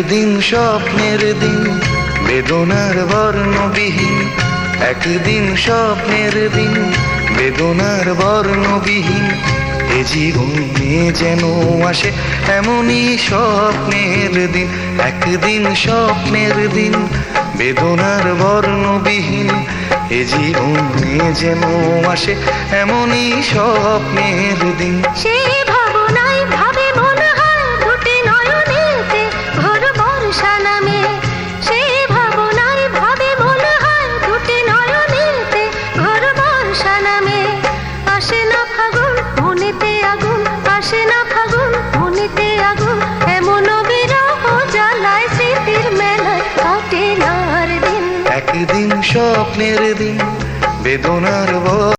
একদিন স্বপ্নের দিন, বেদনার বর্ণবিহীন। একদিন স্বপ্নের দিন, বেদনার বর্ণবিহীন। এ জীবনে যেন আসে এমনই স্বপ্নের দিন। একদিন স্বপ্নের দিন, বেদনার বর্ণবিহীন। এ জীবনে যেন আসে এমনই স্বপ্নের দিন। সেই ভাবনায় ভাবে মনে হয় দুটি নয়নেতে ভোর বর্ষা নামে। সেই ভাবনায় ভাবে মনে হয় দুটি নয়নেতে ভোর বর্ষা নামে। আসে না ফাগুন মনেতে আগুন, আসে না ফাগুন মনেতে আগুন। এমন বিরহ জ্বালায় স্মৃতির মেলায় কাটে না আর দিন। একদিন স্বপ্নের দিন, বেদনার